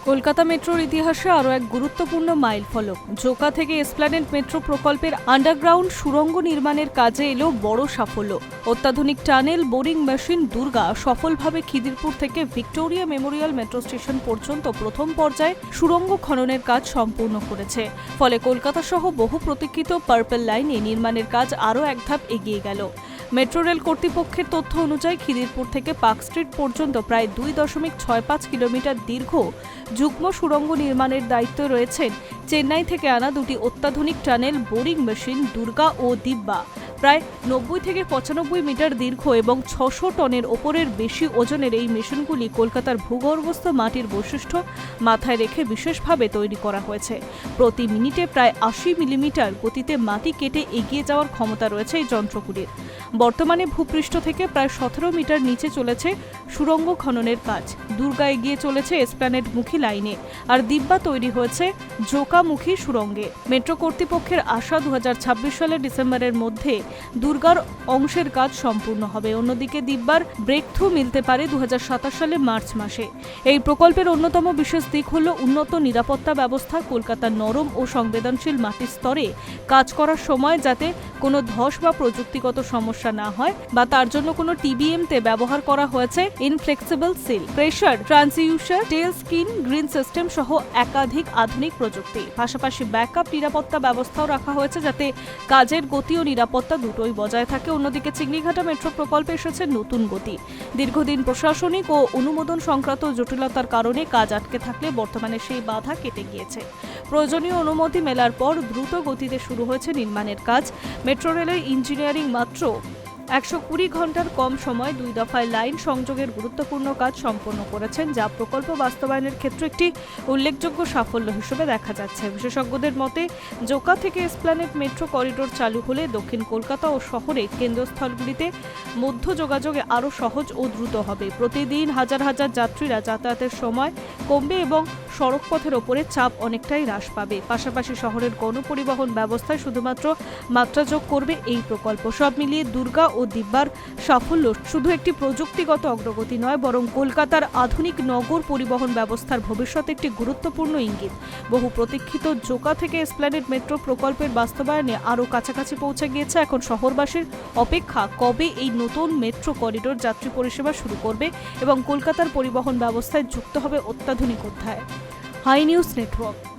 কলকাতা মেট্রোর ইতিহাসে আরও এক গুরুত্বপূর্ণ মাইলফলক। জোকা থেকে এসপ্ল্যানেড মেট্রো প্রকল্পের আন্ডারগ্রাউন্ড সুড়ঙ্গ নির্মাণের কাজে এলো বড় সাফল্য। অত্যাধুনিক টানেল বোরিং মেশিন দুর্গা সফলভাবে খিদিরপুর থেকে ভিক্টোরিয়া মেমোরিয়াল মেট্রো স্টেশন পর্যন্ত প্রথম পর্যায়ে সুড়ঙ্গ খননের কাজ সম্পূর্ণ করেছে। ফলে কলকাতা সহ বহু প্রতীক্ষিত পার্পল লাইনে নির্মাণের কাজ আরও এক ধাপ এগিয়ে গেল। মেট্রো রেল কর্তৃপক্ষের তথ্য অনুযায়ী খিদিরপুর থেকে পার্ক স্ট্রিট পর্যন্ত প্রায় 2.65 কিলোমিটার দীর্ঘ যুগ্ম সুড়ঙ্গ নির্মাণের দায়িত্ব রয়েছেন চেন্নাই থেকে আনা দুটি অত্যাধুনিক টানেল বোরিং মেশিন দুর্গা ও দিব্যা। প্রায় 90 থেকে 95 মিটার দীর্ঘ এবং 600 টনের ওপরের বেশি ওজনের এই মেশিনগুলি কলকাতার ভূগর্ভস্থ মাটির বৈশিষ্ট্য মাথায় রেখে বিশেষভাবে তৈরি করা হয়েছে। প্রতি মিনিটে প্রায় 80 মিলিমিটার গতিতে মাটি কেটে এগিয়ে যাওয়ার ক্ষমতা রয়েছে এই যন্ত্রগুলির। বর্তমানে ভূপৃষ্ঠ থেকে প্রায় 17 মিটার নিচে চলেছে সুড়ঙ্গ খননের কাজ। দুর্গা এগিয়ে চলেছে এসপ্ল্যানেড মুখী লাইনে, আর দিব্যা তৈরি হয়েছে জোকামুখী সুড়ঙ্গে। মেট্রো কর্তৃপক্ষের আশা 2026 সালের ডিসেম্বরের মধ্যে দুর্গার অংশের কাজ সম্পূর্ণ হবে। অন্যদিকে দিব্যার ব্রেক থ্রু মিলতে পারে 2027 সালে মার্চ মাসে। এই প্রকল্পের অন্যতম বিশেষ দিক হল উন্নত নিরাপত্তা ব্যবস্থা। কলকাতার নরম ও সংবেদনশীল মাটির স্তরে কাজ করার সময় যাতে কোনো ধস বা প্রযুক্তিগত সমস্যা না হয় বা তার জন্য কোনো টিবিএমতে ব্যবহার করা হয়েছে ইনফ্লেক্সিবল সিল, প্রেশার ট্রান্সডিউসার, টেল স্কিন গ্রিন সিস্টেম সহ একাধিক আধুনিক প্রযুক্তি। পাশাপাশি ব্যাকআপ নিরাপত্তা ব্যবস্থাও রাখা হয়েছে যাতে কাজের গতি ও নিরাপত্তা দুটোই বজায় থাকে। অন্যদিকে চিংড়িঘাটা মেট্রো প্রকল্পে এসেছে নতুন গতি। দীর্ঘদিন প্রশাসনিক ও অনুমোদন সংক্রান্ত জটিলতার কারণে কাজ আটকে থাকলে বর্তমানে সেই বাধা কেটে গিয়েছে। প্রয়োজনীয় অনুমতি মেলার পর দ্রুত গতিতে শুরু হয়েছে নির্মাণের কাজ। মেট্রো রেলের ইঞ্জিনিয়ারিং মাত্র 120 ঘন্টার কম সময় 2 দফায় লাইন সংযোগের গুরুত্বপূর্ণ কাজ সম্পন্ন করেছেন, যা প্রকল্প বাস্তবায়নের ক্ষেত্রে একটি উল্লেখযোগ্য সাফল্য হিসেবে দেখা যাচ্ছে। বিশেষজ্ঞদের মতে জোকা থেকে এসপ্ল্যানেড মেট্রো করিডোর চালু হলে দক্ষিণ কলকাতা ও শহরের কেন্দ্রস্থলগুলিতে মধ্য যোগাযোগে আরও সহজ ও দ্রুত হবে। প্রতিদিন হাজার হাজার যাত্রীরা যাতায়াতের সময় কমবে এবং সড়কপথের ওপরে চাপ অনেকটাই হ্রাস পাবে। পাশাপাশি শহরের গণপরিবহন ব্যবস্থায় শুধুমাত্র মাত্রা যোগ করবে এই প্রকল্প। সব মিলিয়ে দুর্গা ও দিব্যার সাফল্য শুধু একটি প্রযুক্তিগত অগ্রগতি নয়, বরং কলকাতার আধুনিক নগর পরিবহন ব্যবস্থার ভবিষ্যতে একটি গুরুত্বপূর্ণ ইঙ্গিত। বহু প্রতীক্ষিত জোকা থেকে এসপ্ল্যানেড মেট্রো প্রকল্পের বাস্তবায়নে আরও কাছাকাছি পৌঁছে গিয়েছে। এখন শহরবাসীর অপেক্ষা কবে এই নতুন মেট্রো করিডোর যাত্রী পরিষেবা শুরু করবে এবং কলকাতার পরিবহন ব্যবস্থায় যুক্ত হবে অত্যাধুনিক অধ্যায়। Hi news network.